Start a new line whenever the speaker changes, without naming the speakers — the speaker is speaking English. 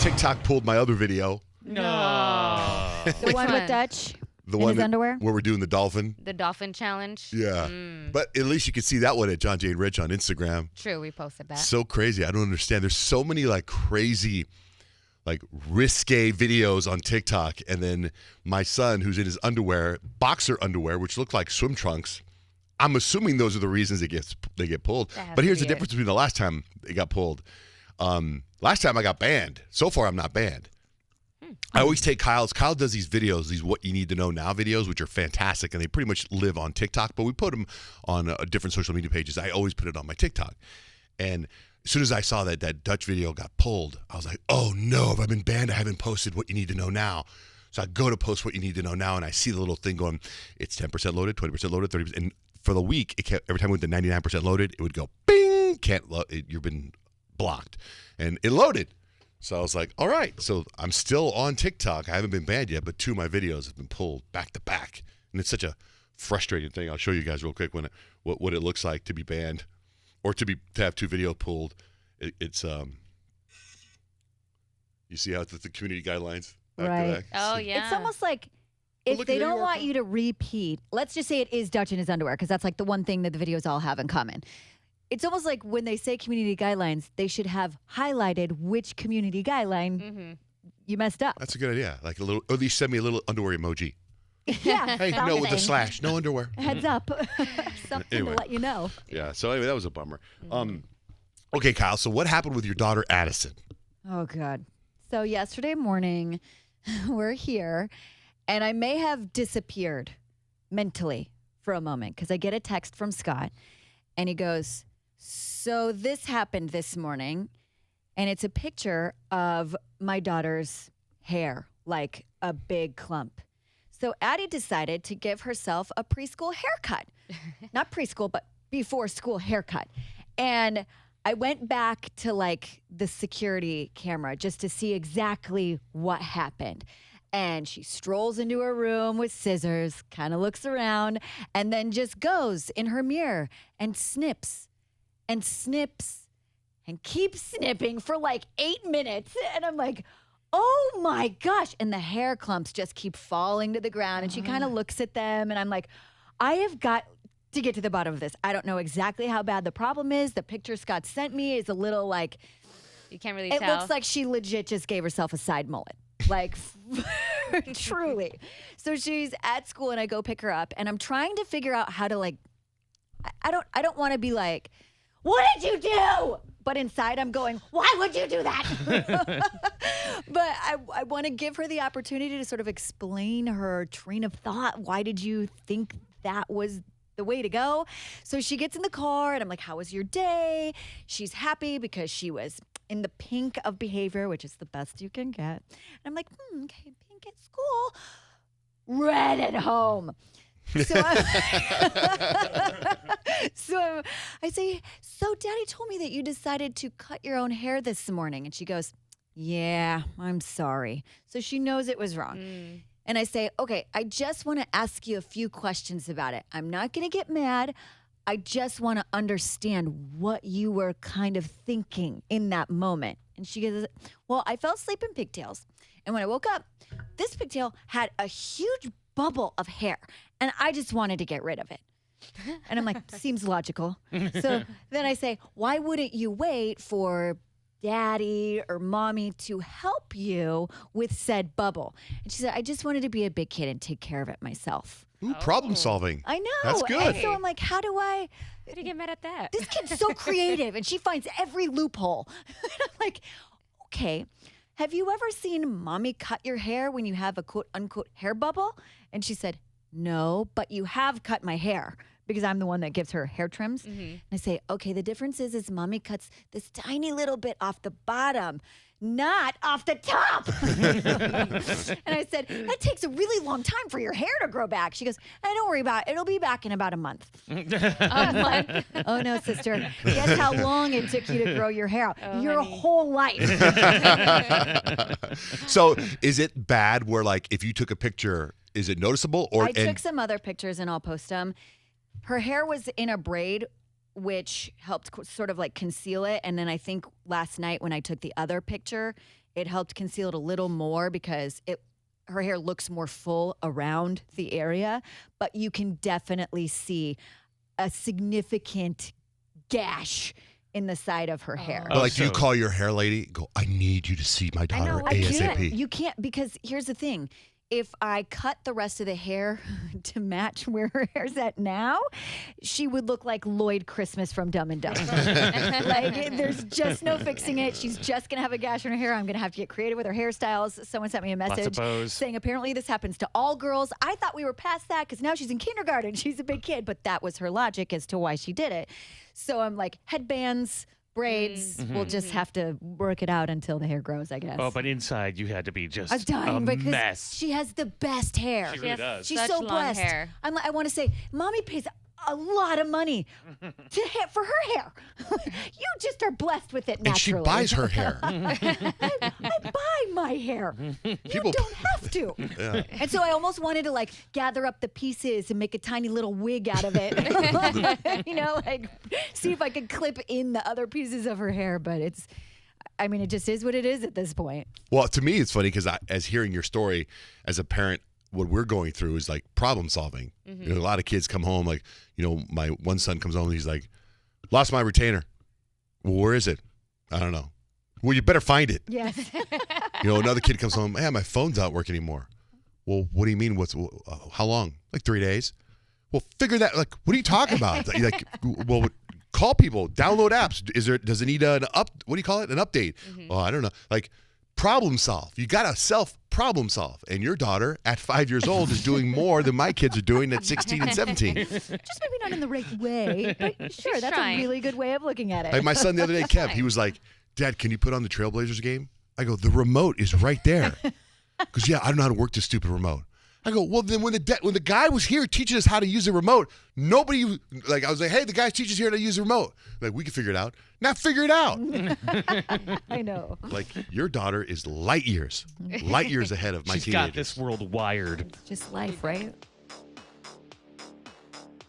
TikTok pulled my other video.
No.
The one with Dutch
The
in
one
his underwear?
where we're doing the dolphin.
The dolphin challenge.
Yeah. But at least you can see that one at John J. and Rich on Instagram.
True, we posted that.
So crazy. I don't understand. There's so many like crazy, like risque videos on TikTok. And then my son, who's in his underwear, boxer underwear, which look like swim trunks. I'm assuming those are the reasons they get pulled. But here's the difference between the last time it got pulled. Last time I got banned. So far, I'm not banned. I always take Kyle's. Kyle does these videos, these What You Need to Know Now videos, which are fantastic, and they pretty much live on TikTok, but we put them on different social media pages. I always put it on my TikTok. And as soon as I saw that Dutch video got pulled, I was like, oh no, have I been banned? I haven't posted What You Need to Know Now. So I go to post What You Need to Know Now, and I see the little thing going, it's 10% loaded, 20% loaded, 30%. And for the week, it kept, every time we went to 99% loaded, it would go, bing, can't load, you've been blocked. And it loaded. So I was like, all right. So I'm still on TikTok. I haven't been banned yet, but 2 of my videos have been pulled back to back. And it's such a frustrating thing. I'll show you guys real quick what it looks like to be banned or to have 2 videos pulled. It's you see how it's the community guidelines back to back?
Oh, yeah.
It's almost like if they don't want you to repeat, let's just say it is Dutch in his underwear, because that's like the one thing that the videos all have in common. It's almost like when they say community guidelines, they should have highlighted which community guideline you messed up.
That's a good idea. Like a little, or at least send me a little underwear emoji.
Yeah.
Hey, no, with a slash, no underwear.
Heads up. Something to let you know.
Yeah. So anyway, that was a bummer. Okay, Kyle. So what happened with your daughter Addison?
Oh, God. So yesterday morning, we're here, and I may have disappeared mentally for a moment because I get a text from Scott, and he goes, so this happened this morning, and it's a picture of my daughter's hair, like a big clump. So Addie decided to give herself a preschool haircut. Not preschool, but before school haircut. And I went back to like the security camera just to see exactly what happened. And she strolls into her room with scissors, kind of looks around, and then just goes in her mirror and snips and snips and keeps snipping for like 8 minutes. And I'm like, oh my gosh. And the hair clumps just keep falling to the ground. And she kind of looks at them. And I'm like, I have got to get to the bottom of this. I don't know exactly how bad the problem is. The picture Scott sent me is a little like,
you can't really
it
tell.
It looks like she legit just gave herself a side mullet. Like, truly. So she's at school and I go pick her up and I'm trying to figure out how to like, I don't want to be like, what did you do? But inside I'm going, why would you do that? But I want to give her the opportunity to sort of explain her train of thought. Why did you think that was the way to go? So she gets in the car and I'm like, how was your day? She's happy because she was in the pink of behavior, which is the best you can get. And I'm like, okay, pink at school, red at home. So I say, so Daddy told me that you decided to cut your own hair this morning. And she goes, yeah, I'm sorry. So she knows it was wrong. And I say, okay, I just want to ask you a few questions about it. I'm not going to get mad. I just want to understand what you were kind of thinking in that moment. And she goes, well, I fell asleep in pigtails. And when I woke up, this pigtail had a huge bubble of hair. And I just wanted to get rid of it. And I'm like, seems logical. So then I say, why wouldn't you wait for Daddy or Mommy to help you with said bubble? And she said, I just wanted to be a big kid and take care of it myself.
Ooh, problem solving.
I know.
That's good.
And so I'm like, how do
you get mad at that?
This kid's so creative and she finds every loophole. And I'm like, okay, have you ever seen Mommy cut your hair when you have a quote unquote hair bubble? And she said, no, but you have cut my hair because I'm the one that gives her hair trims. And I say, okay, the difference is Mommy cuts this tiny little bit off the bottom, not off the top. And I said, that takes a really long time for your hair to grow back. She goes, don't worry about it. It'll be back in about a month.
A month?
Oh, no, sister. Guess how long it took you to grow your hair out? Your whole life.
So is it bad where like if you took a picture, is it noticeable? Or
I took some other pictures and I'll post them. Her hair was in a braid, which helped sort of like conceal it. And then I think last night when I took the other picture, it helped conceal it a little more because her hair looks more full around the area, but you can definitely see a significant gash in the side of her hair.
But do you call your hair lady? Go, I need you to see my daughter ASAP.
You can't, because here's the thing. If I cut the rest of the hair to match where her hair's at now, she would look like Lloyd Christmas from Dumb and Dumber. Like, there's just no fixing it. She's just going to have a gash in her hair. I'm going to have to get creative with her hairstyles. Someone sent me a message saying apparently this happens to all girls. I thought we were past that because now she's in kindergarten. She's a big kid, but that was her logic as to why she did it. So I'm like, headbands, braids, we'll just have to work it out until the hair grows, I guess.
Oh, but inside you had to be just
I'm dying
a
because
mess.
she has the best hair.
She really does.
She's
Such
so
long
blessed.
hair.
I want to say, mommy pays a lot of money for her hair. You just are blessed with it naturally.
And she buys her hair.
I buy my hair.
People-
You don't have to.
Yeah.
And so I almost wanted to like gather up the pieces and make a tiny little wig out of it. You know, like see if I could clip in the other pieces of her hair. But it just is what it is at this point.
Well, to me, it's funny because as hearing your story as a parent, what we're going through is like problem solving. You know, a lot of kids come home, like, my one son comes home and he's like, lost my retainer. Well, where is it? I don't know. Well, you better find it.
Yes.
Another kid comes home, my phone's not working anymore. Well, what do you mean? How long? Like 3 days. Well, figure that. Like, what are you talking about? Like, well, call people, download apps. Does it need what do you call it? An update? Oh, I don't know. Like, problem solve. You got to problem solve. And your daughter at 5 years old is doing more than my kids are doing at 16 and 17.
Just maybe not in the right way. But sure, that's
trying.
a really good way of looking at it.
Like my son the other day, Kev, he was like, Dad, can you put on the Trailblazers game? I go, the remote is right there. Because, I don't know how to work this stupid remote. I go, well, then when the guy was here teaching us how to use the remote, nobody, I was like, hey, the guy teaches here how to use the remote. Like, we can figure it out. Now figure it out.
I know.
Like, your daughter is light years ahead of my
She's
teenagers.
got this world wired.
Just life, right?